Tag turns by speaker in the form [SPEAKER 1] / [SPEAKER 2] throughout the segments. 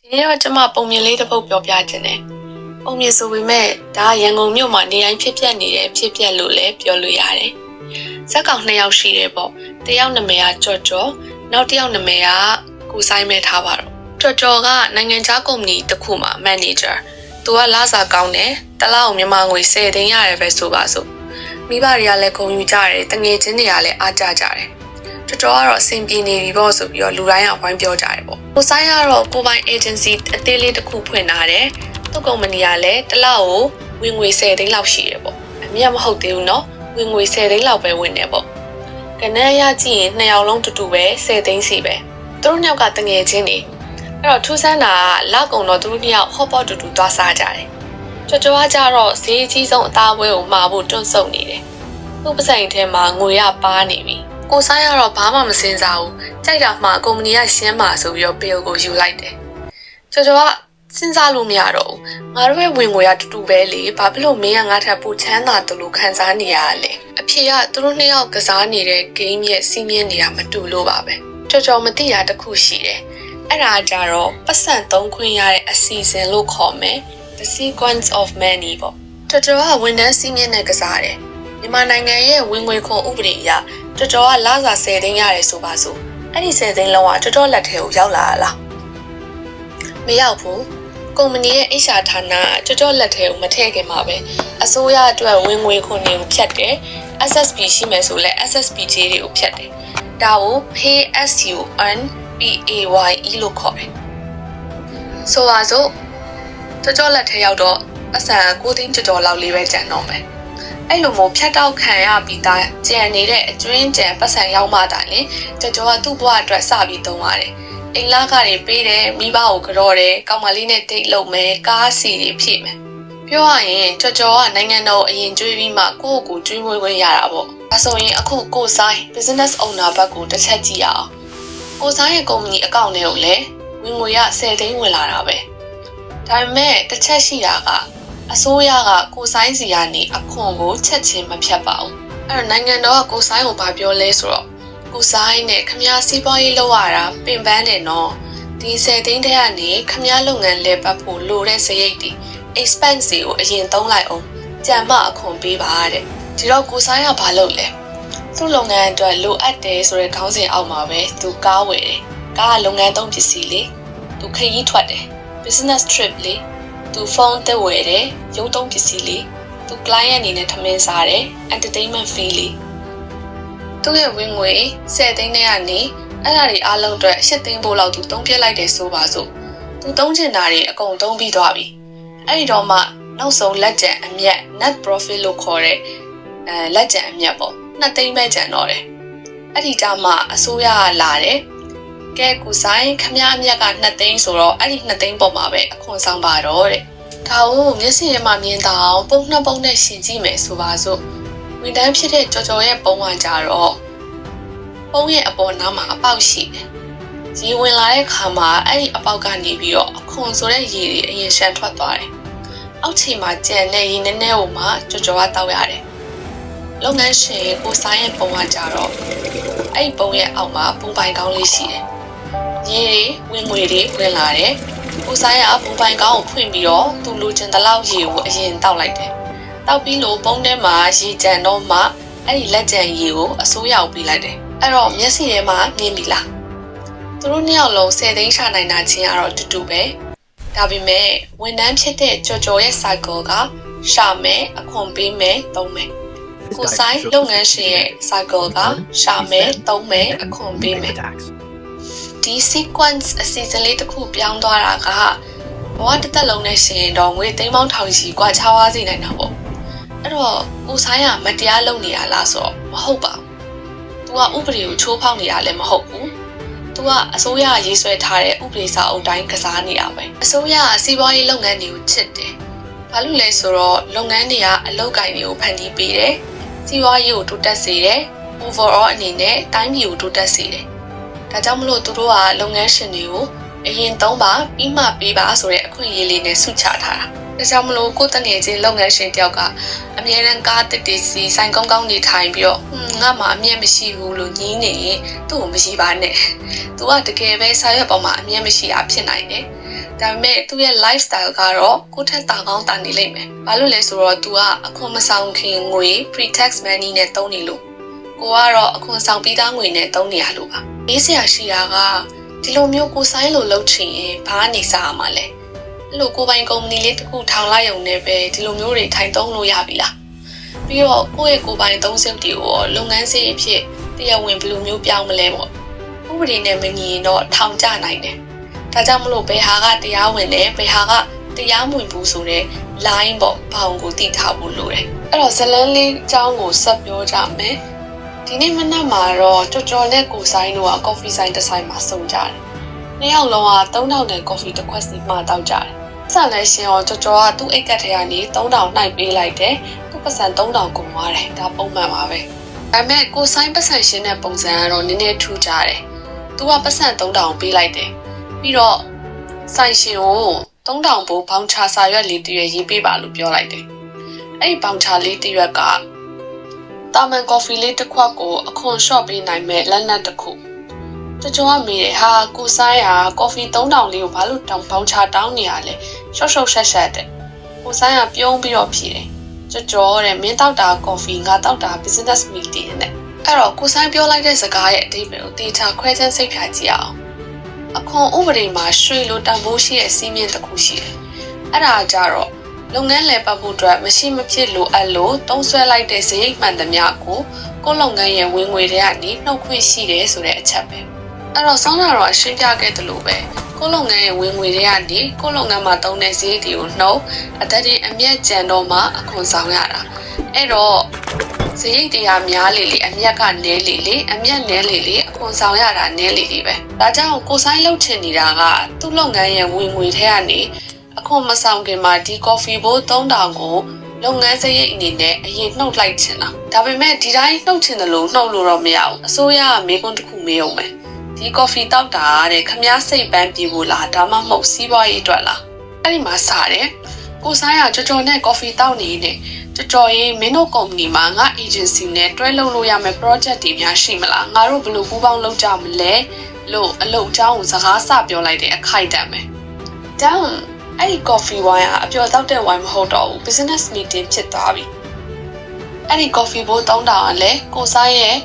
[SPEAKER 1] ဒီနေ့တော့ကျွန်မပုံမြင်လေးတစ်ပုဒ်ပြောပြခြင်းတယ်။ပုံမြင်ဆိုပေမဲ့ဒါရန်ကုန်မြို့မှာနေတိုင်းဖြစ်ပျက်နေတဲ့ဖြစ်ပျက်လို့လည်းပြောလို့ရတယ်။ဇက်ကောင်2ယောက်ရှိတယ်ပေါ့။တစ်ယောက်နာမည်ကကြော်ကြော်။နောက်တစ်ယောက်နာမည်ကကိုဆိုင်မဲထားပါတော့။ကြော်ကြော်ကနိုင်ငံခြားကုမ္ပဏီတစ်ခုမှာမန်နေဂျာ။သူကလစာကောင်းတယ်။တစ်လအောင်မြန်မာငွေ10သိန်းရတယ်ပဲဆိုပါစို့။မိဘတွေကလည်းဂုဏ်ယူကြတယ်။တငယ်ချင်းတွေကလည်းအားကြကြတယ်။တော်တော်ကတော့အဆင်ပြေနေပြီပေါ့ဆိုပြီးတော့လူတိုင်းကဝိုင်းပြောကြတယ်ပေါ့။ကိုဆိုင်ကတော့ကိုပိုင် agency အသေးလေးတစ်ခုဖွင့်ထားတယ်။သူ့ကုမ္ပဏီကလည်းတစ်လောက်ကိုဝင်ငွေ10သိန်းလောက်ရှိတယ်ပေါ့။အမြတ်မဟုတ်သေးဘူးနော်။ဝင်ငွေ10သိန်းလောက်ပဲဝင်တယ်ပေါ့။ကနန်းရကြည့်ရင်2ယောက်လုံးတူတူပဲ10သိန်းစီပဲ။သူတို့နှစ်ယောက်ကတငယ်ချင်းတွေ။အဲ့တော့ထူးဆန်းတာကလောက်ကုံတော့သူတို့နှစ်ယောက်ဟော့ပေါ့တူတူသွားစားကြတယ်။ကြွကြွားကြတော့ဈေးအကြီးဆုံးအသားပွဲကိုမှာဖို့တွန့်ဆုတ်နေတယ်။သူ့ပစိုင်ထဲမှာငွေရပါနေပြီ။ကိုဆိုင်ကတော့ဘာမှမစင်စားဘူးကြိုက်တာမှကုမ္ပဏီကရှင်းပါဆိုပြီးတော့ဘေလ်ကိုယူလိုက်တယ်ကျော်ကျော်ကစဉ်းစားလို့မရတော့ဘူးငါတို့ရဲ့ဝင်ငွေကတူတူပဲလေဘာဖြစ်လို့မင်းကငါထပ်ပိုချမ်းသာတယ်လို့ခံစားနေရလဲအဖေကသူတို့နှစ်ယောက်ကစားနေတဲ့ game ရဲ့စီးမြင်နေတာမတူလို့ပါပဲကျော်ကျော်မသိတာတစ်ခုရှိတယ်အဲ့ဒါကြတော့ပတ်စံသုံးခွင့်ရတဲ့အစီအစဉ်လို့ခေါ်မယ် the sequence of money ပေါ့ကျော်ကျော်ကဝန်ထမ်းစီးမြင်နဲ့ကစားတယ်မြန်မာနိုင်ငံရဲ့ဝင်ငွေခွန်ဥပဒေအရတော်တော်ကလစာ10သိန်းရတယ်ဆိုပါစို့အဲ့ဒီ10သိန်းလုံးကတော်တော်လက်ထဲကိုရောက်လာလားမရောက်ဘူးကုမ္ပဏီရဲ့ HR ဌာနကတော်တော်လက်ထဲကိုမထည့်ခင်မှာပဲအစိုးရအတွက်ဝင်ငွေခွန်တွေကိုဖြတ်တယ် SSP ရှိမယ်ဆိုလဲ SSP ကြေးတွေကိုဖြတ်တယ်ဒါကို pay as you earn PAYE လို့ခေါ်တယ်ဆိုပါစို့တော်တော်လက်ထဲရောက်တော့အစံ9သိန်းကျော်လောက်လေးပဲကျန်တော့မယ်အဲ့လိုမျိုးဖြတ်တောက်ခံရပြီးသားကြံနေတဲ့အကျွင်းကြံပတ်စံရောက်မှတိုင်လေကြော်ကသူ့ဘဝအတွက်စပြီးသုံးရတယ်။အိမ်လာခတွေပေးတယ်မိဘကိုကြော်တယ်ကောင်မလေးနဲ့ဒိတ်လုပ်မယ်ကားစီတွေဖြည့်မယ်။ပြောရရင်ကြော်ကနိုင်ငံတော်အရင်ကျွေးပြီးမှကိုယ့်ကိုကျွေးမွေးခွင့်ရတာပေါ့။ဒါဆိုရင်အခုကိုဆိုင် business owner ဘက်ကိုတစ်ချက်ကြည့်ရအောင်။ကိုဆိုင်ရဲ့ကုမ္ပဏီအကောင့်ထဲကိုလည်းဝင်ငွေရ10သိန်းဝင်လာတာပဲ။ဒါပေမဲ့တစ်ချက်ရှိတာကအစိုးရကကိုဆိုင်စီကနေအခွန်ကိုချက်ချင်းမဖြတ်ပါဘူးအဲ့တော့နိုင်ငံတော်ကကိုဆိုင်ကိုဗာပြောလဲဆိုတော့ကိုဆိုင်နဲ့ခမားစီးပွားရေးလုပ်ရတာပင်ပန်းတယ်နော်ဒီ10သိန်းထဲကနေခမားလုပ်ငန်းလဲပတ်ဖို့လိုတဲ့စရိတ်တွေ expense တွေကိုအရင်သုံးလိုက်အောင်ကြံမအခွန်ပေးပါတဲ့ဒီတော့ကိုဆိုင်ကဘာလုပ်လဲသူ့လုပ်ငန်းအတွက်လိုအပ်တယ်ဆိုတဲ့ခေါင်းစဉ်အောက်မှာပဲသူကားဝယ်တယ်ကားကလုပ်ငန်းသုံးပစ္စည်းလေသူခရီးထွက်တယ် business trip လေသူဖုန်းတက်ဝယ်တယ်ရုံးသုံးပစ္စည်းလေးသူ client အနေနဲ့ထမင်းစားတယ် entertainment fee လေးသူ့ရဲ့ဝင်ငွေ10သိန်းနဲ့ကနေအဲ့ဒါတွေအားလုံးအတွက်8သိန်းပို့လောက်သူသုံးပြလိုက်တယ်ဆိုပါစို့သူသုံးချင်တာတွေအကုန်သုံးပြီးသွားပြီအဲ့ဒီတော့မှနောက်ဆုံးလက်ကျန်အမြတ် net profit လို့ခေါ်တဲ့လက်ကျန်အမြတ်ပေါ့2သိန်းပဲကျန်တော့တယ်အဲ့ဒီကြမှာအစိုးရကလာတယ်ကဲကိုဆိုင်ခမအမြက်က2သိန်းဆိုတော့အဲ့ဒီ2သိန်းပေါ်မှာပဲအခွန်ဆောင်ပါတော့တဲ့ဒါကိုမျက်စိထဲမှာမြင်တာအောင်ပုံနှစ်ပုံနဲ့ရှင်းကြည့်မယ်ဆိုပါစို့ဝန်တန်းဖြစ်တဲ့ကြော်ကြော်ရဲ့ပုံကကြတော့ပုံရဲ့အပေါ်နားမှာအပေါက်ရှိတယ်ရေဝင်လာတဲ့ခါမှာအဲ့ဒီအပေါက်ကနေပြီးတော့အခွန်ဆိုတဲ့ရေတွေအရင်ရှမ်းထွက်သွားတယ်အောက်ခြေမှာကျန်တဲ့ရေနည်းနည်းကိုမှကြော်ကြော်ကတောက်ရတယ်လုပ်ငန်းရှင်ကိုဆိုင်ရဲ့ပုံကကြတော့အဲ့ဒီပုံရဲ့အောက်မှာပုံပိုင်ကောင်းလေးရှိတယ်ရေတွေဝင်ငွေတွေဝင်လာတယ်ကိုဆိုင်ကပုံပိုင်ကောင်းကိုဖွင့်ပြီးတော့သူလိုချင်တဲ့လောက်ရေကိုအရင်တောက်လိုက်တယ်တောက်ပြီးလို့ပုံထဲမှာရေကြံတော့မှအဲ့ဒီလက်ကြံရေကိုအစိုးရကိုပေးလိုက်တယ်အဲ့တော့မျက်စိထဲမှာမြင်ပြီလားသူတို့နှစ်ယောက်လုံး10သိန်းရှာနိုင်တာချင်းကတော့တူတူပဲဒါပေမဲ့ဝန်ထမ်းဖြစ်တဲ့ကြော်ကြော်ရဲ့ cycle ကရှာမယ်အခွန်ပေးမယ်သုံးမယ်ကိုဆိုင်လုပ်ငန်းရှင်ရဲ့ cycle ကရှာမယ်သုံးမယ်အခွန်ပေးမယ်ဒီ sequence အစီအစဉ်လေးတစ်ခုပြောင်းသွားတာကဘဝတစ်သက်လုံးနဲ့ရှင်တော့ငွေသိန်းပေါင်းထောင်ချီกว่าချွားစေနိုင်တာပေါ့အဲ့တော့ကိုဆိုင်ကမတရားလုပ်နေရလားဆိုတော့မဟုတ်ပါဘူး။ तू ကဥပဒေကိုချိုးဖောက်နေတာလည်းမဟုတ်ဘူး။ तू ကအစိုးရရေးဆွဲထားတဲ့ဥပဒေစာအုပ်တိုင်းကစားနေတာပဲ။အစိုးရကစီးပွားရေးလုပ်ငန်းတွေကိုချစ်တယ်။ဘာလို့လဲဆိုတော့လုပ်ငန်းတွေကအလုပ်ကိုင်တွေကိုဖန်တီးပေးတယ်။စီးပွားရေးကိုတိုးတက်စေတယ်။ overall အနေနဲ့တိုင်းပြည်ကိုတိုးတက်စေတယ်ဒါကြောင့်မလို့သူတို့ကလုပ်ငန်းရှင်တွေကိုအရင်သုံးပါပြီးမှပေးပါဆိုတဲ့အခွင့်အရေးလေးနဲ့ဆုချထားတာဒါကြောင့်မလို့ကိုယ်တငယ်ချင်းလုပ်ငန်းရှင်တယောက်ကအမြဲတမ်းကားတစ်တီစီဆိုင်ကောင်းကောင်းနေထိုင်ပြီးတော့ငါမှအမြဲမရှိဘူးလို့ညင်းနေရင်သူ့ကိုမရှိပါနဲ့သူကတကယ်ပဲစာရွက်ပေါ်မှာအမြဲမရှိတာဖြစ်နိုင်တယ် ဒါပေမဲ့သူ့ရဲ့ lifestyle ကတော့ကိုယ့်ထက်တာကောင်းတာနေလိမ့်မယ်ဘာလို့လဲဆိုတော့ तू ကအခွန်မဆောင်ခင်ငွေ pre-tax money နဲ့သုံးနေလို့ကိုကတော့အခွန်ဆောင်ပြီးသားငွေနဲ့သုံးနေရလို့ပါအေးစရာရှိတာကဒီလိုမျိုးကိုဆိုင်လို့လုပ်ချင်ရင်ဘာနေစားရမှာလဲအဲ့လိုကိုပိုင်ကုမ္ပဏီလေးတစ်ခုထောင်လိုက်ရုံနဲ့ပဲဒီလိုမျိုးတွေထိုင်သုံးလို့ရပြီလားပြီးတော့ကိုယ့်ရဲ့ကိုပိုင်သုံးစုပ်တွေကိုလုပ်ငန်းစရိတ်အဖြစ်တရားဝင်ဘယ်လိုမျိုးပြောင်းမလဲပေါ့ဥပဒေနဲ့မညီရင်တော့ထောင်ကျနိုင်တယ်ဒါကြောင့်မလို့ဘယ်ဟာကတရားဝင်လဲဘယ်ဟာကတရားမဝင်ဘူးဆိုတဲ့ line ပေါ့ဘောင်ကိုတည်ထားဖို့လိုတယ်အဲ့တော့ဇလန်းလေးအကြောင်းကိုဆက်ပြောကြမယ်ဒီနေ့မနက်မှာတော့ကြော်နဲ့ကိုဆိုင်တို့ကကော်ဖီဆိုင်တစ်ဆိုင်မှာစုံကြတယ်နှစ်ယောက်လုံးက3000တန်ကော်ဖီတစ်ခွက်စီမှာတောက်ကြတယ်ဆက်လဲရှင်ရောကြော်ကသူ့အိတ်ကတ်ထဲကနေ3000နှိုက်ပေးလိုက်တယ်သူ့ပတ်စံ3000ကုန်သွားတယ်ဒါပုံမှန်ပါပဲဒါပေမဲ့ကိုဆိုင်ပတ်စံရှင်တဲ့ပုံစံကတော့နည်းနည်းထူးကြတယ်သူကပတ်စံ3000ပေးလိုက်တယ်ပြီးတော့ဆိုင်ရှင်ကို3000ဘိုးဘောင်ချာစာရွက်လေးတရွက်ရေးပေးပါလို့ပြောလိုက်တယ်အဲ့ဒီဘောင်ချာလေးတရွက်ကတာမန်ကော်ဖီလေးတစ်ခွက်ကိုအခွန်လျှော့ပေးနိုင်မဲ့လက်နက်တစ်ခုကြောကမေးတယ်ဟာကိုဆိုင်ဟာကော်ဖီ3000လေးကိုဘာလို့တောင်းဘောင်ချာတောင်းနေရလဲရှော့ရှော့ရှက်ရှက်တဲ့ကိုဆိုင်ကပြုံးပြီးတော့ဖြေတယ်ကြောတဲ့မင်းတောက်တာကော်ဖီငါတောက်တာ business meeting နဲ့အဲ့တော့ကိုဆိုင်ပြောလိုက်တဲ့စကားရဲ့အဓိပ္ပာယ်ကိုတေချာခွဲခြမ်းစိတ်ဖြာကြည့်အောင်အခွန်ဥပဒေမှာရွှေလိုတန်ဖိုးရှိတဲ့စီးမြင့်တစ်ခုရှိတယ်အဲ့ဒါကြတော့လုပ်ငန်းလည်ပတ်ဖို့အတွက်မရှိမဖြစ်လိုအပ်လို့တုံးဆွဲလိုက်တဲ့စရိတ်မှန်သမျှကိုကိုလုပ်ငန်းရဲ့ဝင်ငွေတွေကနေနှုတ်ခွင့်ရှိတယ်ဆိုတဲ့အချက်ပဲအဲ့တော့ဆောင်းတာတော့ရှင်းပြခဲ့တယ်လို့ပဲကိုလုပ်ငန်းရဲ့ဝင်ငွေတွေကနေကိုလုပ်ငန်းမှာတုံးတဲ့စရိတ်တွေကိုနှုတ်အသက်တင်အမြတ်ကျန်တော့မှအခွန်ဆောင်ရတာအဲ့တော့စရိတ်တရားများလေလေအမြတ်ကနည်းလေလေအမြတ်နည်းလေလေအခွန်ဆောင်ရတာနည်းလေလေပဲဒါကြောင့်ကိုဆိုင်လှုပ်ချင်နေတာကသူ့လုပ်ငန်းရဲ့ဝင်ငွေထဲကနေအခွန်မဆောင်ခင်မှာဒီကော်ဖီဘိုး3000ကိုလုပ်ငန်းစရိတ်အနေနဲ့အရင်နှုတ်လိုက်ချင်တာဒါပေမဲ့ဒီတိုင်းနှုတ်ချင်တယ်လို့နှုတ်လို့တော့မရဘူးအစိုးရကမေးခွန်းတစ်ခုမေးအောင်ပဲဒီကော်ဖီတောက်တာတဲ့ခမားစိတ်ပန်းပြေဖို့လားဒါမှမဟုတ်စီးပွားရေးအတွက်လားအဲ့ဒီမှာစတယ်ကိုဆိုင်ကကြော်နဲ့ကော်ဖီတောက်နေနေကြော်ရေးမင်းတို့ကုမ္ပဏီမှာငါ agency နဲ့တွဲလုပ်လို့ရမယ့် project တွေများရှိမလားငါတို့ဘယ်လိုပူးပေါင်းလုပ်ကြမလဲလို့အလုပ်အကြောင်းကိုစကားစပြောလိုက်တဲ့အခိုက်အတန့်ပဲ down အဲ့ဒီ coffee wine ကအပျော်တောက်တဲ့ wine မဟုတ်တော့ဘူး business meeting ဖြစ်သွားပြီအဲ့ဒီ coffee ဘိုး3000ကလည်းကိုဆိုင်ရဲ့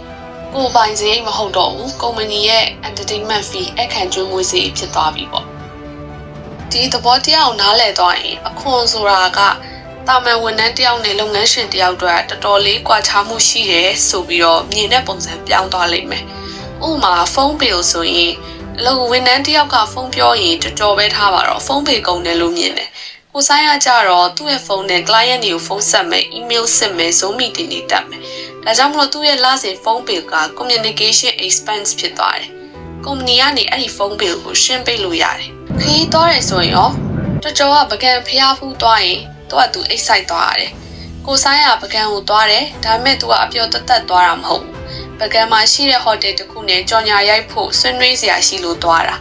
[SPEAKER 1] ကိုပိုင်စရိတ်မဟုတ်တော့ဘူးကုမ္ပဏီရဲ့ entertainment fee အခန့်ကျွေးငွေစရိတ်ဖြစ်သွားပြီပေါ့ဒီသဘောတရားကိုနားလည်သွားရင်အခွန်ဆိုတာကတာမန်ဝန်ထမ်းတယောက်နဲ့လုပ်ငန်းရှင်တယောက်တို့ကတော်တော်လေးကွာခြားမှုရှိတယ်ဆိုပြီးတော့မြင်တဲ့ပုံစံပြောင်းသွားလိမ့်မယ်ဥပမာဖုန်း bill ဆိုရင်အလုပ်ဝန်ထမ်းတယောက်ကဖုန်းပြောရင်တော်ပဲထားပါတော့ဖုန်း bill ကုန်တယ်လို့မြင်တယ်ကိုဆိုင်ကကြတော့သူ့ရဲ့ဖုန်းနဲ့ client တွေကိုဖုန်းဆက်မယ် email ဆက်မယ် zoom meeting တွေတက်မယ်ဒါကြောင့်မလို့သူ့ရဲ့လစဉ်ဖုန်း bill က communication expense ဖြစ်သွားတယ်ကုမ္ပဏီကနေအဲ့ဒီဖုန်း bill ကိုရှင်းပေးလို့ရတယ်ခရီးသွားတယ်ဆိုရင်ရောတော်ကပကံဖျားဖူးသွားရင်သူအိတ်ဆိုင်သွားရတယ်ကိုဆိုင်ကပကံကိုသွားတယ်ဒါပေမဲ့သူကအပျော်တက်တက်သွားတာမဟုတ်ဘူးပကံမှာရှိတဲ့ဟိုတယ်တစ်ခုနဲ့ကြော်ညာရိုက်ဖို့ဆွေးနွေးစရာရှိလို့သွားတာ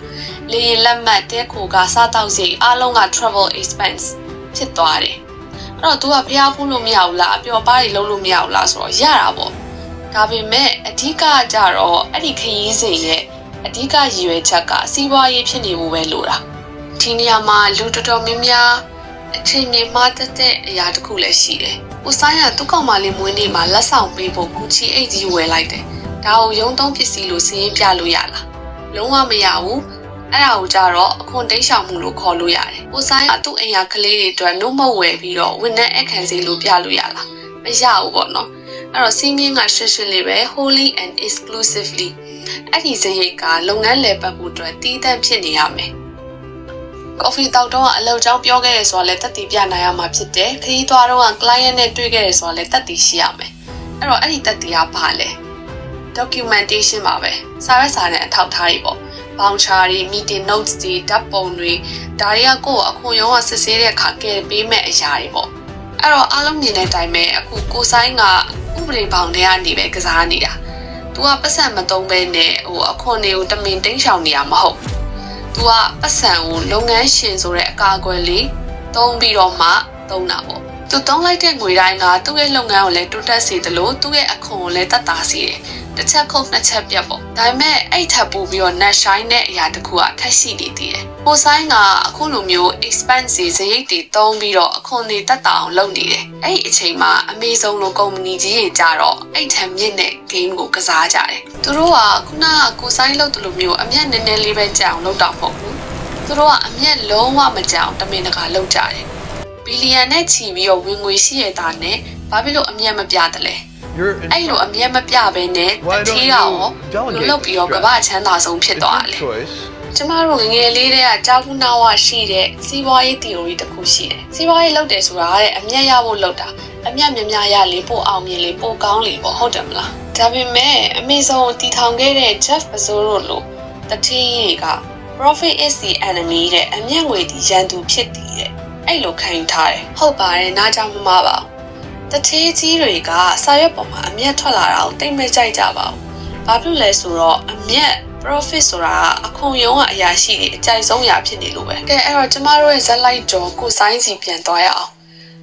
[SPEAKER 1] လေရင်လက်မှတ်တဲခိုကစားတောက်စီအားလုံးက travel expense ဖြစ်သွားတယ်အဲ့တော့ तू ကဖျားဖူးလို့မရဘူးလားအပျော်ပါးတွေလုံးလို့မရဘူးလားဆိုတော့ရတာပေါ့ဒါပေမဲ့အဓိကကြတော့အဲ့ဒီခရီးစဉ်ရဲ့အဓိကရည်ရွယ်ချက်ကစီးပွားရေးဖြစ်နေဖို့ပဲလို့တာဒီနေရာမှာလူတော်တော်များများအချိန်မြင့်မှားတဲ့အရာတစ်ခုလည်းရှိတယ်။ကိုဆိုင်ကသူ့ကောင်မလေးမွေးနေ့မှာလက်ဆောင်ပေးဖို့ဂူချီအိတ်ကြီးဝယ်လိုက်တယ်။ဒါကိုရုံသုံးပစ္စည်းလို့စီးရင်ပြလို့ရလား။လုံးဝမရဘူး။အဲ့ဒါကိုကြတော့အခွန်တိတ်ဆောင်မှုလို့ခေါ်လို့ရတယ်။ကိုဆိုင်ကသူ့အိမ်ယာကလေးတွေအတွက်နှုတ်မဝယ်ပြီးတော့ဝန်ထမ်းအခန်းစီလို့ပြလို့ရလား။မရဘူးပေါ့နော်။အဲ့တော့စီးမြင့်ကရှင်းရှင်းလေးပဲ wholly and exclusively အဲ့ဒီစရိတ်ကလုပ်ငန်းလည်ပတ်မှုအတွက်တည်တံ့ဖြစ်နေရမယ်။ကော်ဖီတောက်တော့အလုပ်ကြောင်းပြောခဲ့ရဆိုတော့လည်းတက်တည်ပြနိုင်ရမှာဖြစ်တယ်ခရီးသွားတော့ client နဲ့တွေ့ခဲ့ရဆိုတော့လည်းတက်တည်ရှိရမယ်အဲ့တော့အဲ့ဒီတက်တည်ကဘာလဲ documentation ပါပဲစာရွက်စာတမ်းအထောက်အထားတွေပေါ့ဘောင်ချာတွေ meeting notes တွေဓာတ်ပုံတွေဒါတွေကကိုယ့်အခွန်ရောကစစ်ဆေးတဲ့အခါကဲပေးမဲ့အရာတွေပေါ့အဲ့တော့အားလုံးမြင်တဲ့အတိုင်းပဲအခုကိုဆိုင်ကဥပဒေဘောင်ထဲကနေပဲကစားနေတာ तू ကပတ်စံမသုံးဘဲနဲ့အခွန်တွေကိုတမင်တင်းချောင်နေရမဟုတ်သူကပတ်စံကိုလုပ်ငန်းရှင်ဆိုတဲ့အကာအကွယ်လေးသုံးပြီးတော့မှသုံးတာပေါ့ သူတုံးလိုက်တဲ့ငွေတိုင်းကသူ့ရဲ့လုပ်ငန်းကိုလည်းတိုးတက်စေတယ်လို့သူ့ရဲ့အခွန်ကိုလည်းတက်တာစေတယ်တစ်ချက်ခုတ်နှစ်ချက်ပြတ်ပေါ့ဒါပေမဲ့အဲ့ထပ်ပို့ပြီးတော့ net shine တဲ့အရာတစ်ခုကထပ်ရှိနေသေးတယ်ကိုဆိုင်ကအခုလိုမျိုး expense စရိတ်တွေတုံးပြီးတော့အခွန်တွေတက်တာအောင်လုပ်နေတယ်အဲ့အချိန်မှာ Amazon လိုကုမ္ပဏီကြီးတွေကြတော့အဲ့ထက်မြင့်တဲ့ game ကိုကစားကြတယ်သူတို့ကခုနကကိုဆိုင်လုပ်တယ်လို့မျိုးအမျက်နည်းနည်းလေးပဲကြောင်လုပ်တော့မဟုတ်ဘူးသူတို့ကအမျက်လုံးဝမကြောင်တမင်တကာလုပ်ကြတယ်ဘီလီယံနဲ့ချီပြီးတော့ဝင်ငွေရှိရတာနဲ့ဘာဖြစ်လို့အမျက်မပြတယ်လဲအဲ့လိုအမျက်မပြဘဲနဲ့တတိယရောလုတ်ပြီးတော့ကမ္ဘာချမ်းသာဆုံးဖြစ်သွားတယ်ကျမတို့ငယ်လေးတွေကကြောက်ခုနာဝရှိတဲ့စီးပွားရေး theory တစ်ခုရှိတယ်စီးပွားရေးလုပ်တယ်ဆိုတာတဲ့အမျက်ရဖို့လုပ်တာအမျက်များများရလေပို့အောင်မြင်လေပို့ကောင်းလေပေါ့ဟုတ်တယ်မလားဒါပေမဲ့ Amazon ကိုတည်ထောင်ခဲ့တဲ့ Jeff Bezos တို့လိုတတိယက profit is the enemy တဲ့အမျက်ငွေဒီရန်သူဖြစ်တည်တဲ့အဲ့လိုခံယူထားတယ်ဟုတ်ပါတယ်နားကြောင်မမပါတထေးကြီးတွေကစာရွက်ပေါ်မှာအမျက်ထွက်လာတာကိုတိတ်မကြိုက်ကြပါဘူးဘာဖြစ်လဲဆိုတော့အမျက် profit ဆိုတာအခွန်ရုံးကအရာရှိတွေအကြိုက်ဆုံးအရာဖြစ်နေလို့ပဲကဲအဲ့တော့ကျမတို့ရဲ့ဇက်လိုက်ကြောကိုဆိုင်းစီပြန်သွားရအောင်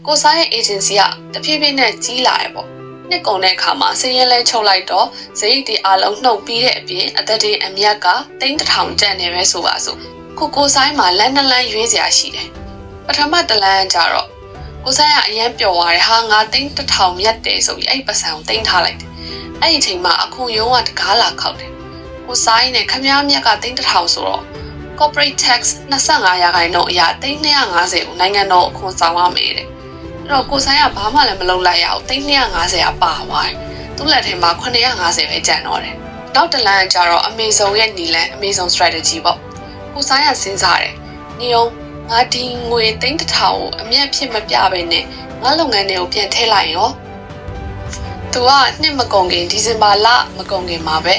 [SPEAKER 1] ကိုဆိုင်းရဲ့ agency ကတဖြည်းဖြည်းနဲ့ကြီးလာရပေါ့နှစ်ကုန်တဲ့အခါမှာစည်ရင်လဲချုပ်လိုက်တော့ဇိတ်တွေအလုံးနှုတ်ပြီးတဲ့အပြင်အသက်တွေအမျက်က3000ကျန်နေပဲဆိုပါစို့ကိုဆိုင်းမှာလမ်းနှလန်းရွေးစရာရှိတယ်ပထမတလန်းကြတော့ကိုဆိုင်ကအရင်ပျော်သွားတယ်ဟာငါ3000မြတ်တယ်ဆိုပြီးအဲ့ပစံကိုတင်ထားလိုက်တယ်အဲ့ဒီအချိန်မှာအခွန်ရုံးကတကားလာခောက်တယ်ကိုဆိုင်နဲ့ခမားမြတ်က3000ဆိုတော့ corporate tax 25%အရာ350ကိုနိုင်ငံတော်အခွန်ဆောင်ရမယ်တဲ့အဲ့တော့ကိုဆိုင်ကဘာမှလည်းမလုပ်လိုက်ရအောင်350ကပါသွားတယ်သူ့လက်ထဲမှာ950ပဲကျန်တော့တယ်နောက်တလန်းကျတော့ Amazon ရဲ့နီလန် Amazon strategy ပေါ့ကိုဆိုင်ကစဉ်းစားတယ်နေအောင်ငါဒီငွေ3000ကိုအမျက်ဖြစ်မပြဘဲနဲ့ငါလုပ်ငန်းတွေကိုပြန်ထည့်လိုက်ရောသူကနှစ်မကုန်ခင်ဒီဇင်ဘာလမကုန်ခင်မှာပဲ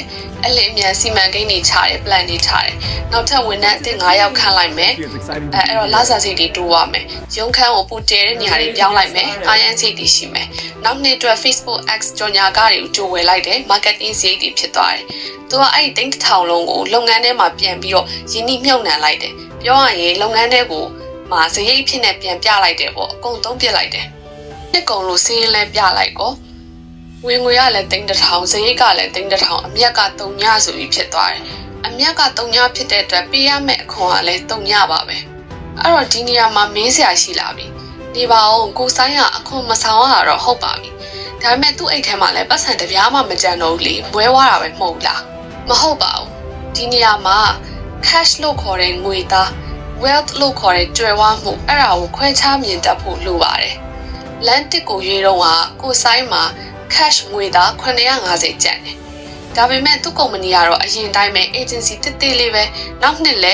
[SPEAKER 1] အလင်းအမြန်စီမံကိန်းတွေချတယ် plan တွေချတယ်နောက်ထပ်ဝန်ထမ်းအသစ်9ယောက်ခန့်လိုက်မယ်အဲ့တော့လစာစိတ်တွေတိုးရမယ်ရုံးခန်းကိုပူတဲတဲ့နေရာတွေပြောင်းလိုက်မယ် IN စိတ်တွေရှိမယ်နောက်နှစ်အတွက် Facebook X ကြော်ညာကားတွေကိုကြိုဝယ်လိုက်တယ် marketing စိတ်တွေဖြစ်သွားတယ်သူကအဲ့ဒီ3000လုံးကိုလုပ်ငန်းထဲမှာပြန်ပြီးတော့ရင်းနှီးမြှုပ်နှံလိုက်တယ်ပြောရရင်လုပ်ငန်းတွေကိုမှာစရိတ်ဖြစ်နေပြန်ပြလိုက်တယ်ပေါ့အကုန်သုံးပြလိုက်တယ်နှစ်ကုန်လို့စင်းလဲပြလိုက်ကောဝင်ငွေကလည်း3000စရိတ်ကလည်း3000အမြက်က3ညဆိုပြီးဖြစ်သွားတယ်အမြက်က3ညဖြစ်တဲ့အတွက်ပေးရမယ့်အခွန်ကလည်း3ညပါပဲအဲ့တော့ဒီနေရာမှာမင်းစရာရှိလာပြီနေပါအောင်ကိုဆိုင်ကအခွန်မဆောင်ရတော့ဟုတ်ပါပြီဒါပေမဲ့သူ့အိတ်ထဲမှာလည်းပတ်စံတပြားမှမကြံတော့ဘူးလေမွဲသွားတာပဲမဟုတ်လားမဟုတ်ပါဘူးဒီနေရာမှာ cash လို့ခေါ်တဲ့ငွေသား wealth လို့ခေါ်တဲ့ကြွယ်ဝမှုအဲ့ဒါကိုခွဲခြားမြင်တတ်ဖို့လိုပါတယ်လမ်းတစ်ကိုရွေးတော့ကိုဆိုင်မှာ cash ငွေသား950ကျန်တယ်ဒါပေမဲ့သူ့ကုမ္ပဏီကတော့အရင်တိုင်းပဲ agency တစ်သေးလေးပဲနောက်နှစ်လဲ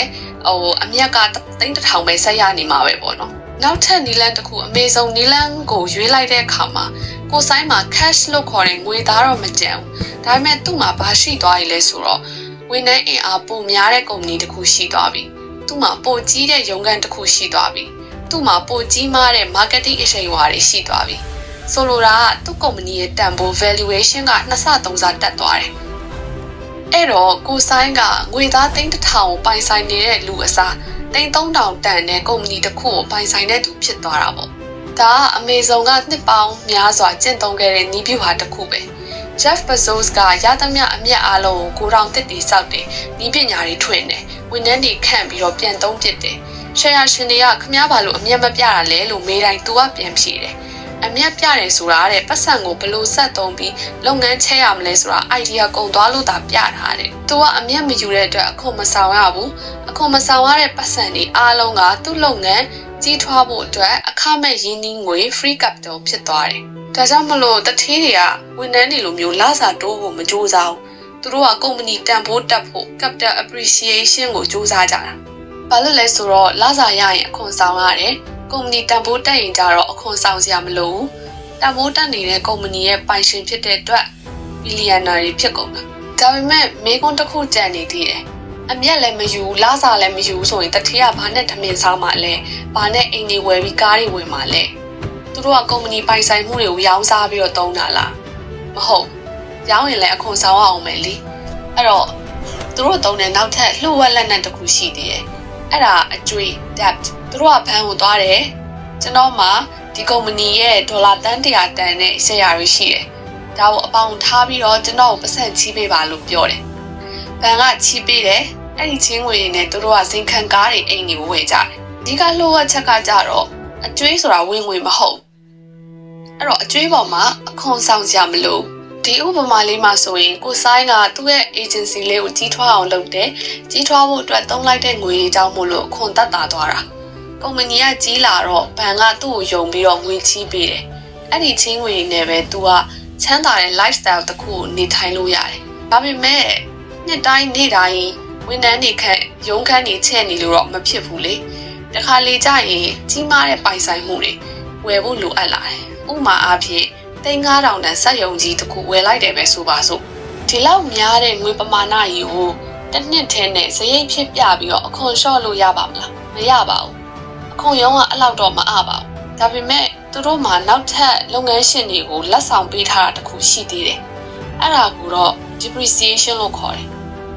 [SPEAKER 1] အမြက်က3000ပဲဆက်ရနေမှာပဲပေါ့နော်နောက်ထပ်နီလန်တစ်ခု Amazon နီလန်ကိုရွေးလိုက်တဲ့အခါမှာကိုဆိုင်မှာ cash လို့ခေါ်တဲ့ငွေသားတော့မကျန်ဘူးဒါပေမဲ့သူ့မှာဘာရှိသွားရလဲဆိုတော့ဝန်ထမ်းအင်အားပိုများတဲ့ကုမ္ပဏီတစ်ခုရှိသွားပြီသူ့မှာပိုကြီးတဲ့ရုံးခန်းတစ်ခုရှိသွားပြီသူ့မှာပိုကြီးမားတဲ့ marketing အရှိန်အဝါတွေရှိသွားပြီဆိုလိုတာကသူ့ကုမ္ပဏီရဲ့တန်ဖိုး valuation က2ဆ3ဆတက်သွားတယ်အဲ့တော့ကိုဆိုင်ကငွေသား3000ကိုပိုင်ဆိုင်နေတဲ့လူအစား3000တန်တဲ့ကုမ္ပဏီတစ်ခုကိုပိုင်ဆိုင်တဲ့သူဖြစ်သွားတာပေါ့ဒါက Amazon ကနှစ်ပေါင်းများစွာကျင့်သုံးခဲ့တဲ့နည်းဗျူဟာတစ်ခုပဲ Jeff Bezos ကရသမျှအမျက်အားလုံးကိုကိုတောင်တစ်တီစောက်တယ်နည်းပညာတွေထွင်တယ်ဝန်ထမ်းတွေခန့်ပြီးတော့ပြန်သုံးပစ်တယ်ရှယ်ယာရှင်တွေကခမားဘာလို့အမျက်မပြတာလဲလို့မေးတိုင်းသူကပြန်ဖြေတယ်အမျက်ပြတယ်ဆိုတာတဲ့ပတ်စံကိုဘယ်လိုဆက်သုံးပြီးလုပ်ငန်းချဲရမလဲဆိုတာ idea ကုန်သွားလို့သာပြထားတယ်သူကအမျက်မယူတဲ့အတွက်အခွန်မဆောင်ရဘူးအခွန်မဆောင်ရတဲ့ပတ်စံတွေအားလုံးကသူ့လုပ်ငန်းကြီးထွားဖို့အတွက်အခမဲ့ရင်းနှီးငွေ free capital ဖြစ်သွားတယ်ဒါကြောင့်မလို့တထေးတွေကဝန်ထမ်းတွေလိုမျိုးလစာတိုးဖို့မကြိုးစားဘူးသူတို့ကကုမ္ပဏီတန်ဖိုးတက်ဖို့ capital appreciation ကိုကြိုးစားကြတာဘာလို့လဲဆိုတော့လစာရရင်အခွန်ဆောင်ရတယ်ကုမ္ပဏီတန်ဖိုးတက်ရင်ကြတော့အခွန်ဆောင်စရာမလိုဘူးတန်ဖိုးတက်နေတဲ့ကုမ္ပဏီရဲ့ပိုင်ရှင်ဖြစ်တဲ့အတွက်ဘီလီယံနာတွေဖြစ်ကုန်တာဒါပေမဲ့မေကွန်းတစ်ခုကြံနေသေးတယ်အမျက်လည်းမယူလစာလည်းမယူဆိုရင်တထေးကဘာနဲ့ထမင်းစားမှလဲဘာနဲ့အိမ်တွေဝယ်ပြီးကားတွေဝယ်မှလဲသူတို့ကကုမ္ပဏီပိုင်ဆိုင်မှုတွေကိုရောင်းစားပြီးတော့သုံးတာလားမဟုတ်ရောင်းရင်လည်းအခွန်ဆောင်အောင်မယ်လေအဲ့တော့သူတို့သုံးတဲ့နောက်ထပ်လှုပ်ဝက်လက်နက်တစ်ခုရှိသေးတယ်အဲ့ဒါအကျွေး debt သူတို့ကဘဏ်ကိုသွားတယ်ကျွန်တော်မှ ဒီကုမ္ပဏီရဲ့ဒေါ်လာတန်း100တန်နဲ့ရှယ်ယာတွေရှိတယ်။ဒါကိုအပေါင်ထားပြီးတော့ကျွန်တော်ကိုပတ်စံချီးပေးပါလို့ပြောတယ်။ဘဏ်ကချီးပေးတယ်။အဲ့ဒီချင်းငွေတွေနဲ့သူတို့ကစိန်ခံကားတွေအိမ်တွေဝယ်ကြတယ်။ဒီကလိုအပ်ချက်ကကြတော့အကျွေးဆိုတာဝင်ငွေမဟုတ်။အဲ့တော့အကျွေးပေါ်မှာအခွန်ဆောင်စရာမလိုဒီဥပမာလေးမှာဆိုရင်ကိုဆိုင်ကသူ့ရဲ့ agency လေးကိုကြီးထွားအောင်လုပ်တယ်။ကြီးထွားဖို့အတွက်သုံးလိုက်တဲ့ငွေတွေကြောင့်မို့လို့အခွန်တက်တာသွားတာ။ကုမ္ပဏီကကြီးလာတော့ဘဏ်ကသူ့ကိုယုံပြီးတော့ငွေချီးပေးတယ်။အဲ့ဒီချင်းငွေနဲ့ပဲသူကချမ်းသာတဲ့ lifestyle တစ်ခုကိုနေထိုင်လို့ရတယ်။ဒါပေမဲ့နှစ်တိုင်းနေ့တိုင်းဝန်ထမ်းတွေခန့်ရုံးခန်းတွေချဲ့နေလို့တော့မဖြစ်ဘူးလေ။တခါလေကြာရင်ကြီးမားတဲ့ပိုင်ဆိုင်မှုတွေဝယ်ဖို့လိုအပ်လာတယ်။ဥပမာအားဖြင့်3,500တန်စက်ရုံကြီးတစ်ခုဝယ်လိုက်တယ်ပဲဆိုပါစို့ဒီလောက်များတဲ့ငွေပမာဏကြီးကိုတစ်နှစ်ထဲနဲ့စရိတ်ဖြစ်ပြပြီးတော့အခွန်လျှော့လို့ရပါမလားမရပါဘူးအခွန်ရုံးကအဲ့လောက်တော့မအပါဘူးဒါပေမဲ့သူတို့မှာနောက်ထပ်လုပ်ငန်းရှင်တွေကိုလက်ဆောင်ပေးထားတာတခုရှိသေးတယ်အဲ့ဒါကိုတော့ depreciation လို့ခေါ်တယ်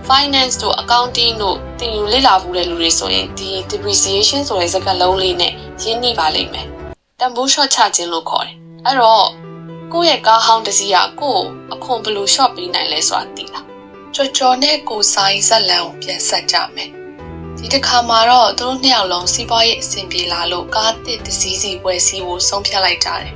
[SPEAKER 1] finance တို့ accounting တို့သင်ယူလေ့လာဖို့တဲ့လူတွေဆိုရင်ဒီ depreciation ဆိုတဲ့စကားလုံးလေးနဲ့ရင်းနှီးပါလိမ့်မယ်တန်ဖိုးလျှော့ချခြင်းလို့ခေါ်တယ်အဲ့တော့ကိုယ့်ရဲ့ကားဟောင်းတစ်စီးကကိုယ့်အခွန်ဘယ်လို short ပေးနိုင်လဲဆိုတာသိလားကြော်နဲ့ကိုဆိုင်ဇက်လန်ကိုပြန်ဆက်ကြမယ်ဒီတစ်ခါမှာတော့သူတို့နှစ်ယောက်လုံးစီးပွားရေးအဆင်ပြေလာလို့ကားတစ်စီးစီဝယ်စီးဖို့ဆုံးဖြတ်လိုက်ကြတယ်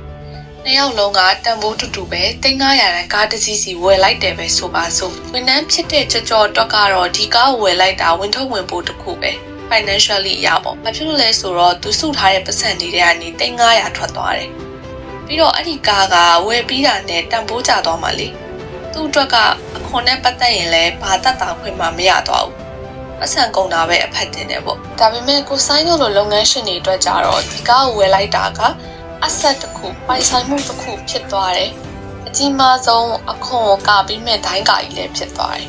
[SPEAKER 1] နှစ်ယောက်လုံးကတန်ဖိုးတူတူပဲ3,500ရန်ကားတစ်စီးစီဝယ်လိုက်တယ်ပဲဆိုပါစို့ဝန်ထမ်းဖြစ်တဲ့ကြော်တော့ကတော့ဒီကားကိုဝယ်လိုက်တာဝင်ထုတ်ဝင်ပို့တစ်ခုပဲ financially ရပါဘာဖြစ်လို့လဲဆိုတော့သူစုထားတဲ့ပတ်စံတွေကနေ3,500ထွက်သွားတယ်ပြီးတော့အဲ့ဒီကားကဝယ်ပြီးတာနဲ့တန်ဖိုးကျသွားမှလေသူ့အတွက်ကအခွန်နဲ့ပတ်သက်ရင်လည်းဘာတတ်တာခွင့်မှမရသွားဘူးပတ်စံကုန်တာပဲအဖက်တင်တယ်ပေါ့ဒါပေမဲ့ကိုဆိုင်တို့လိုလုပ်ငန်းရှင်တွေအတွက်ကြတော့ဒီကားကိုဝယ်လိုက်တာကအဆက်တစ်ခုပိုင်ဆိုင်မှုတစ်ခုဖြစ်သွားတယ်အကြီးမားဆုံးအခွန်ကိုကပြီးမဲ့ဒိုင်းကာကြီးလည်းဖြစ်သွားတယ်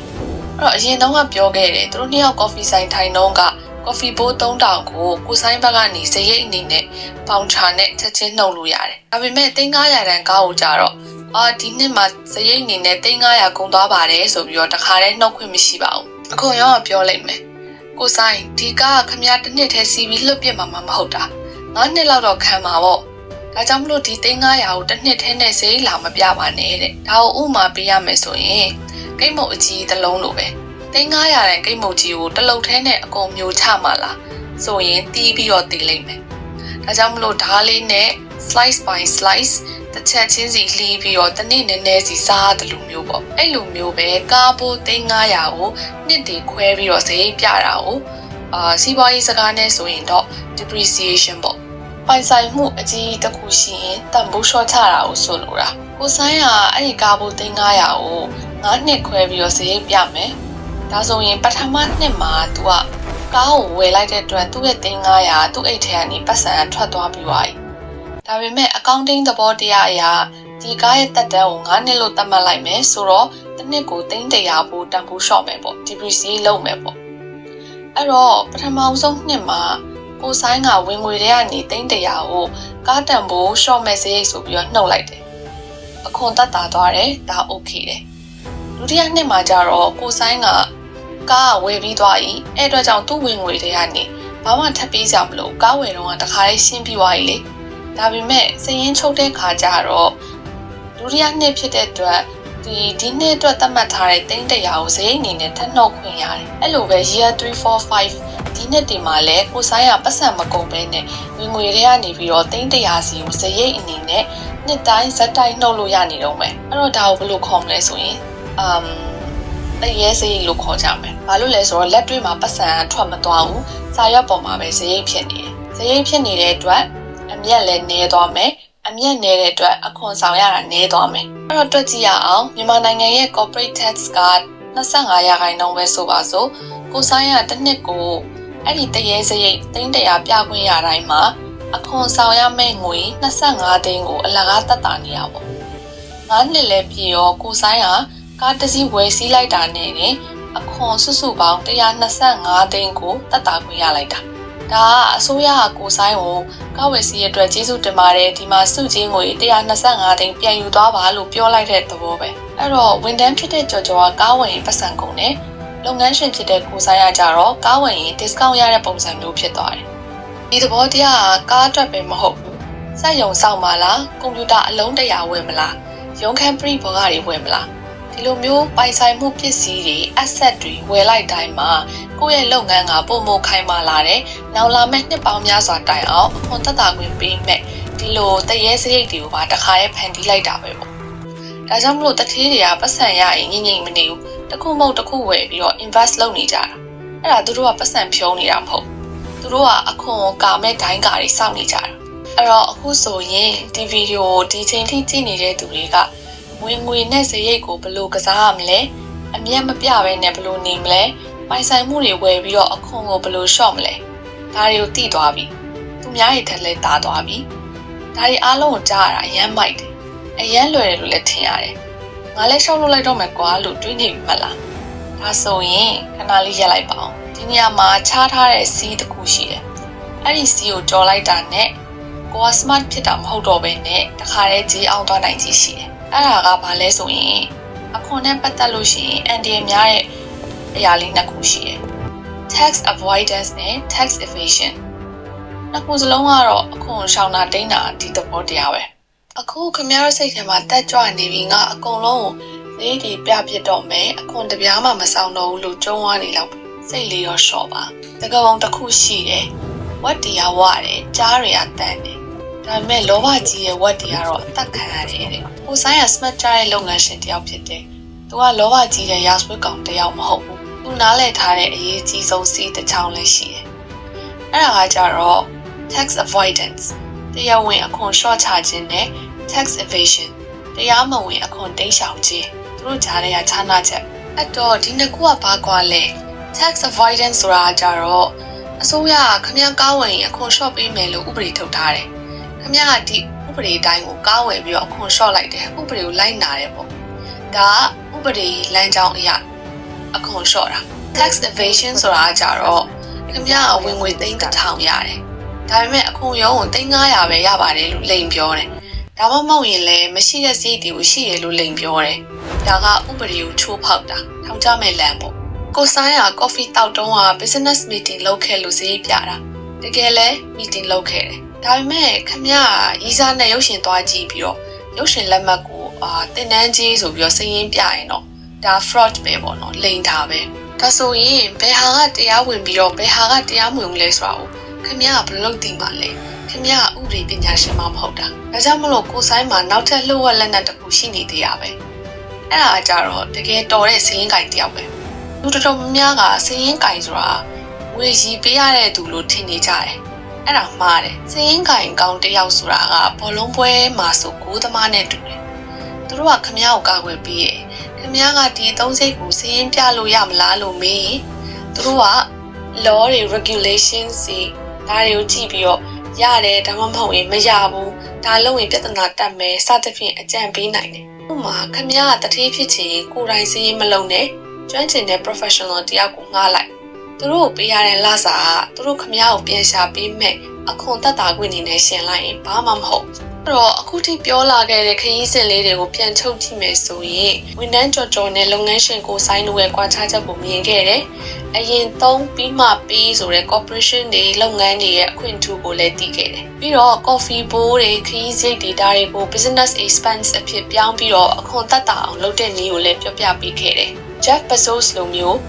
[SPEAKER 1] အဲ့တော့အရင်တော့ကပြောခဲ့တယ်သူတို့နှစ်ယောက်ကော်ဖီဆိုင်ထိုင်တော့ကကော်ဖီဘိုး3,000ကိုဆိုင်ဘက်ကနေစရိတ်အနေနဲ့ပေါင်ချာနဲ့ချက်ချင်းနှုတ်လို့ရတယ်။ဒါပေမဲ့3,500တန်ကားကိုကြတော့ဒီနှစ်မှာစရိတ်အနေနဲ့3,500ကုန်သွားပါတယ်ဆိုပြီးတော့တခါတည်းနှုတ်ခွင့်မရှိပါဘူး။အခုရောပြောလိုက်မယ်။ကိုဆိုင်ဒီကားကခမရတစ်နှစ်ထဲစီပြီးလွတ်ပြစ်မှာမဟုတ်တာ။9နှစ်လောက်တော့ခံမှာပေါ့။ဒါကြောင့်မလို့ဒီ3,500ကိုတစ်နှစ်ထဲနဲ့စရိတ်လာမပြပါနဲ့တဲ့။ဒါကိုဥမာပေးရမယ်ဆိုရင်ကိတ်မုတ်အကြီးတစ်လုံးလိုပဲ။3,500ရန်ကိတ်မုတ်ကြီးကိုတစ်လုံးထဲနဲ့အကုန်မျိုးချမှာလားဆိုရင်တီးပြီးတော့တည်လိုက်မယ်ဒါကြောင့်မလို့ဓားလေးနဲ့ slice by slice တစ်ချက်ချင်းစီလှီးပြီးတော့တစ်နေ့နည်းနည်းစီစားတယ်လို့မျိုးပေါ့အဲ့လိုမျိုးပဲကားပိုး3,500ကိုနှစ်တည်ခွဲပြီးတော့စရိတ်ပြတာကိုစီးပွားရေးစကားနဲ့ဆိုရင်တော့ depreciation ပေါ့ပိုင်ဆိုင်မှုအကြီးတစ်ခုရှိရင်တန်ဖိုးလျှော့ချတာကိုဆိုလိုတာကိုဆိုင်ကအဲ့ဒီကားပိုး3,500ကို9နှစ်ခွဲပြီးတော့စရိတ်ပြမယ်ဒါဆိုရင်ပထမနှစ်မှာ तू ကကားကိုဝယ်လိုက်တဲ့အတွက်သူ့ရဲ့3,500သူ့အိတ်ထဲကနေပတ်စံထွက်သွားပြီးသွားပြီ။ဒါပေမဲ့ accounting သဘောတရားအရဒီကားရဲ့တက်တန်းကို9နှစ်လို့သတ်မှတ်လိုက်မယ်ဆိုတော့တစ်နှစ်ကို3,100ပို့တန်ဖိုးလျှော့မယ်ပေါ့ depreciate လုပ်မယ်ပေါ့။အဲ့တော့ပထမဆုံးနှစ်မှာကိုဆိုင်ကဝင်ငွေတွေကနေ3,100ကိုကားတန်ဖိုးလျှော့မယ်စရိတ်ဆိုပြီးတော့နှုတ်လိုက်တယ်။အခွန်တက်တာသွားတယ်ဒါ okay တယ်။ဒုတိယနှစ်မှာကျတော့ကိုဆိုင်ကကားဝယ်ပြီးသွားပြီအဲ့အတွက်ကြောင့်သူ့ဝင်ငွေတွေကနေဘာမှထပ်ပေးကြမလို့ကားဝယ်တော့တခါလေးရှင်းပြီးသွားပြီလေဒါပေမဲ့စရင်ချုပ်တဲ့ခါကျတော့ဒုတိယနှစ်ဖြစ်တဲ့အတွက်ဒီနှစ်အတွက်သတ်မှတ်ထားတဲ့3,100ကိုစရိတ်အနေနဲ့ထပ်နှုတ်ခွင့်ရတယ်အဲ့လိုပဲ year 3 4 5ဒီနှစ်ဒီမှာလဲကိုဆိုင်ကပတ်စံမကုန်ပဲနဲ့ဝင်ငွေတွေကနေပြီးတော့3,100စီကိုစရိတ်အနေနဲ့နှစ်တိုင်းဇက်တိုင်းနှုတ်လို့ရနေတော့မယ်အဲ့တော့ဒါကိုဘယ်လိုခေါ်မလဲဆိုရင်တရေစရိတ်လို့ခေါ်ကြမယ်။ဘာလို့လဲဆိုတော့လက်တွေ့မှာပတ်စံထွက်မသွားဘူး။စာရွက်ပေါ်မှာပဲစရိတ်ဖြစ်နေတယ်။စရိတ်ဖြစ်နေတဲ့အတွက်အမြတ်လည်းနည်းသွားမယ်။အမြတ်နည်းတဲ့အတွက်အခွန်ဆောင်ရတာနည်းသွားမယ်။အဲ့တော့တွက်ကြည့်ရအောင်မြန်မာနိုင်ငံရဲ့ corporate tax က25%ပဲဆိုပါစို့။ကိုဆိုင်ရတစ်နှစ်ကိုအဲ့ဒီတရေစရိတ်3,100ပြခွင့်ရတိုင်းမှာအခွန်ဆောင်ရမယ့်ငွေ25သိန်းကိုအလကားတက်တာနေရပေါ့။9နှစ်လည်းပြည့်ရောကိုဆိုင်ကကားတစ်စီးဝယ်စီးလိုက်တာနဲ့အခွန်စုစုပေါင်း125သိန်းကိုတက်တာခွင့်ရလိုက်တာဒါကအစိုးရကကိုဆိုင်ကိုကားဝယ်စီးရအတွက်ကျေးဇူးတင်ပါတယ်ဒီမှာစုချင်းငွေ125သိန်းပြန်ယူသွားပါလို့ပြောလိုက်တဲ့သဘောပဲအဲ့တော့ဝန်ထမ်းဖြစ်တဲ့ကြော်ကကားဝယ်ရင်ပတ်စံကုန်တယ်လုပ်ငန်းရှင်ဖြစ်တဲ့ကိုဆိုင်ကကြတော့ကားဝယ်ရင် discount ရတဲ့ပုံစံမျိုးဖြစ်သွားတယ်ဒီသဘောတရားကကားအတွက်ပဲမဟုတ်ဘူး စက်ရုံစောင့်မလားကွန်ပျူတာအလုံး100ဝယ်မလားရုံးခန်းပရိဘောဂတွေဝယ်မလားဒီလိုမျိုးပိုင်ဆိုင်မှုပစ္စည်းတွေ asset တွေဝယ်လိုက်တိုင်းမှာကိုယ့်ရဲ့လုပ်ငန်းကပုံမခိုင်မာလာတယ်နောက်လာမယ့်နှစ်ပေါင်းများစွာတိုင်အောင်အခွန်သက်သာခွင့်ပေးမဲ့ဒီလိုတရေစရိတ်တွေကိုပါတစ်ခါရဲဖန်တီးလိုက်တာပဲပေါ့ဒါကြောင့်မလို့တထေးတွေကပတ်စံရရင်ငြိမ်မနေဘူးတစ်ခုမဟုတ်တစ်ခုဝယ်ပြီးတော့ invest လုပ်နေကြတာအဲ့ဒါသူတို့ကပတ်စံဖြုံးနေတာမဟုတ်သူတို့ကအခွန်ကာမဲ့ဒိုင်းကာတွေစောင့်နေကြတာအဲ့တော့အခုဆိုရင်ဒီဗီဒီယိုဒီချိန်ထိကြည့်နေတဲ့သူတွေကဝင်ငွေနဲ့စရိတ်ကိုဘယ်လိုကစားရမလဲအမျက်မပြဘဲနဲ့ဘယ်လိုနေမလဲပိုင်ဆိုင်မှုတွေဝယ်ပြီးတော့အခွန်ကိုဘယ်လိုလျှော့မလဲဒါတွေကိုသိသွားပြီသူများတွေထက်လဲတားသွားပြီဒါတွေအားလုံးကိုကြားရတာအယမ်းမိုက်တယ်အယမ်းလွယ်တယ်လို့လည်းထင်ရတယ်ငါလည်းရှောက်လုပ်လိုက်တော့မယ်ကွာလို့တွေးနေပြီမလားဒါဆိုရင်ခဏလေးရက်လိုက်ပါအောင်ဒီနေရာမှာခြားထားတဲ့စီးတစ်ခုရှိတယ်အဲ့ဒီစီးကိုကြော်လိုက်တာနဲ့ကိုက smart ဖြစ်တာမဟုတ်တော့ဘဲနဲ့တခါတည်းကြီးအောင်သွားနိုင်ကြီးရှိတယ်အဲ့ဒါကဘာလဲဆိုရင်အခွန်နဲ့ပတ်သက်လို့ရှိရင်အန်ဒီများတဲ့အရာလေးနှစ်ခုရှိတယ် tax avoidance နဲ့ tax evasion နှစ်ခုစလုံးကတော့အခွန်ရှောင်တာတိန်းတာဒီသဘောတရားပဲအခုခင်ဗျားတို့စိတ်ထဲမှာတက်ကြွနေပြီငါအကုန်လုံးကိုဈေးတွေပြပြတော့မယ်အခွန်တပြားမှမဆောင်တော့ဘူးလို့ကြုံသွားနေလောက်စိတ်လေးရောရှော့ပါတကယ်ပုံတစ်ခုရှိတယ်ဝတ်တရားဝရတယ်ကြားတွေကတန်တယ်ဒါပေမဲ့လောဘကြီးရဲ့ဝတ်တွေကတော့အသက်ခံရတယ်တဲ့ကိုဆိုင်က smart ကြတဲ့လုပ်ငန်းရှင်တယောက်ဖြစ်တယ်သူကလောဘကြီးတဲ့ရာဇဝတ်ကောင်တယောက်မဟုတ်ဘူးသူနားလည်ထားတဲ့အရေးကြီးဆုံးစီးတစ်ချောင်းလည်းရှိတယ်အဲ့ဒါကကြတော့ tax avoidance တရားဝင်အခွန်လျှော့ချခြင်းနဲ့ tax evasion တရားမဝင်အခွန်တိမ်းရှောင်ခြင်းသူတို့ကြားထဲကခြားနာချက်အဲ့တော့ဒီနှစ်ခုကဘာကွာလဲ tax avoidance ဆိုတာကြတော့အစိုးရကခမည်းကားဝင်အခွန်လျှော့ပေးမယ်လို့ဥပဒေထုတ်ထားတယ်ခမည်းကဒီဥပဒေတိုင်းကိုကားဝယ်ပြီးတော့အခွန်လျှော့လိုက်တယ်ဥပဒေကိုလိုက်နာတယ်ပေါ့ဒါကဥပဒေလမ်းကြောင်းအရအခွန်လျှော့တာ tax evasion ဆိုတာကြတော့ခင်ဗျားကဝင်ငွေ3,000ရတယ်ဒါပေမဲ့အခွန်ရုံးကို3,500ပဲရပါတယ်လို့လိန်ပြောတယ်ဒါမှမဟုတ်ရင်လည်းမရှိတဲ့စရိတ်တွေကိုရှိရလို့လိန်ပြောတယ်ဒါကဥပဒေကိုချိုးဖောက်တာထောင်ချမဲ့လမ်းပေါ့ကိုဆိုင်က coffee တောက်တုံးက business meeting လုပ်ခဲ့လို့စရိတ်ပြတာတကယ်လဲ meeting လုပ်ခဲ့တယ်ဒါပေမဲ့ခင်ဗျားကရီးစားနဲ့ရုပ်ရှင်သွားကြည့်ပြီးတော့ရုပ်ရှင်လက်မှတ်ကိုတင်တန်းကြီးဆိုပြီးတော့စရင်းပြရင်တော့ဒါ fraud ပဲပေါ့နော်လိန်တာပဲဒါဆိုရင်ဘယ်ဟာကတရားဝင်ပြီးတော့ဘယ်ဟာကတရားမဝင်လဲဆိုတာကိုခင်ဗျားကဘယ်လိုသိမှာလဲခင်ဗျားကဥပဒေပညာရှင်မှမဟုတ်တာဒါကြောင့်မလို့ကိုဆိုင်မှာနောက်ထပ်လှုပ်ဝက်လက်နက်တစ်ခုရှိနေသေးတာပဲအဲ့ဒါကြတော့တကယ်တော်တဲ့စရင်းကင်တယောက်ပဲလူတော်တော်များများကစရင်းကင်ဆိုတာငွေရီပေးရတဲ့သူလို့ထင်နေကြတယ်အဲ့ဒါမှားတယ်စရင်းကင်ကောင်းတယောက်ဆိုတာကဘောလုံးပွဲမှာဆိုကိုးသမားနဲ့တူတယ်သူတို့ကခမည်းကိုကာကွယ်ပေးရခမည်းကဒီသုံးစိတ်ကိုစရင်းပြလို့ရမလားလို့မေးရင်သူတို့က law တွေ regulations တွေဒါတွေကိုကြည့်ပြီးတော့ရတယ်ဒါမှမဟုတ်ရင်မရဘူးဒါလုံးရင်ပြဿနာတက်မယ်စသဖြင့်အကြံပေးနိုင်တယ်ဥပမာခမည်းကတတိဖြစ်ချင်ကိုယ်တိုင်စရင်းမလုံးနဲ့ကျွမ်းကျင်တဲ့ professional တယောက်ကိုငှားလိုက်သူတို့ကိုပေးရတဲ့လစာကသူတို့ခမည်းကိုပြန်ရှာပေးမဲ့အခွန်သက်သာခွင့်နေနဲ့ရှင်လိုက်ရင်ဘာမှမဟုတ်အဲ့တော့အခုထိပြောလာခဲ့တဲ့ခရီးစဉ်လေးတွေကိုပြန်ထုတ်ကြည့်မယ်ဆိုရင်ဝန်ထမ်းကြော်နဲ့လုပ်ငန်းရှင်ကိုဆိုင်တို့ရဲ့ကွာခြားချက်ကိုမြင်ခဲ့တယ်အရင်သုံးပြီးမှပေးဆိုတဲ့ corporation တွေလုပ်ငန်းတွေရဲ့အခွင့်အထူးကိုလည်းသိခဲ့တယ်ပြီးတော့ coffee bowl တွေခရီးစရိတ်တွေဒါတွေကို business expense အဖြစ်ပြောင်းပြီးတော့အခွန်သက်သာအောင်လုပ်တဲ့နည်းကိုလည်းပြောပြပေးခဲ့တယ် Jeff Bezos လိုမျိုး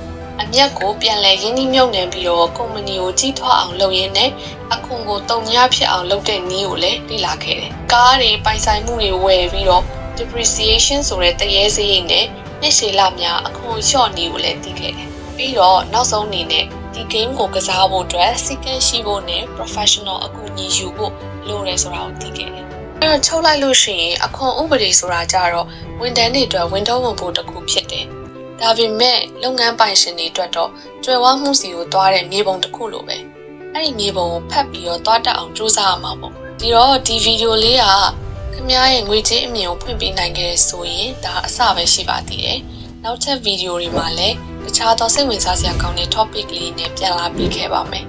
[SPEAKER 1] အမြတ်ကိုပြန်လဲရင်းနှီးမြှုပ်နှံပြီးတော့ကုမ္ပဏီကိုကြီးထွားအောင်လုပ်ရင်းနဲ့အခွန်ကိုတုံညာဖြစ်အောင်လုပ်တဲ့နည်းကိုလည်းလေ့လာခဲ့တယ်။ကားတွေပိုင်ဆိုင်မှုတွေဝယ်ပြီးတော့ depreciation ဆိုတဲ့တရေစရိတ်နဲ့နှစ်ရှည်လများအခွန်လျှော့နည်းကိုလည်းသိခဲ့တယ်။ပြီးတော့နောက်ဆုံးအနေနဲ့ဒီ game ကိုကစားဖို့အတွက်စီကံရှိဖို့နဲ့ professional အကူအညီယူဖို့လိုတယ်ဆိုတာကိုသိခဲ့တယ်။အဲ့တော့ချုပ်လိုက်လို့ရှိရင်အခွန်ဥပဒေဆိုတာကြတော့ဝန်ထမ်းတွေအတွက်ဝန်ထုံးဝန်ပိုးတစ်ခုဖြစ်တယ်။ဒါပေမဲ့လုပ်ငန်းပိုင်ရှင်တွေအတွက်တော့ကျွယ်ဝမှုစီကိုသွားတဲ့မြေပုံတစ်ခုလိုပဲအဲ့ဒီမြေပုံကိုဖတ်ပြီးတော့သွားတက်အောင်ကြိုးစားရမှာပေါ့ဒီတော့ဒီဗီဒီယိုလေးကခင်ဗျားရဲ့ငွေကြေးအမြင်ကိုဖွင့်ပေးနိုင်ခဲ့ဆိုရင်ဒါအစပဲရှိပါသေးတယ်နောက်ထပ်ဗီဒီယိုတွေမှာလည်းတခြားသောစိတ်ဝင်စားစရာကောင်းတဲ့ topic လေးနဲ့ပြန်လာပြီးခဲ့ပါမယ်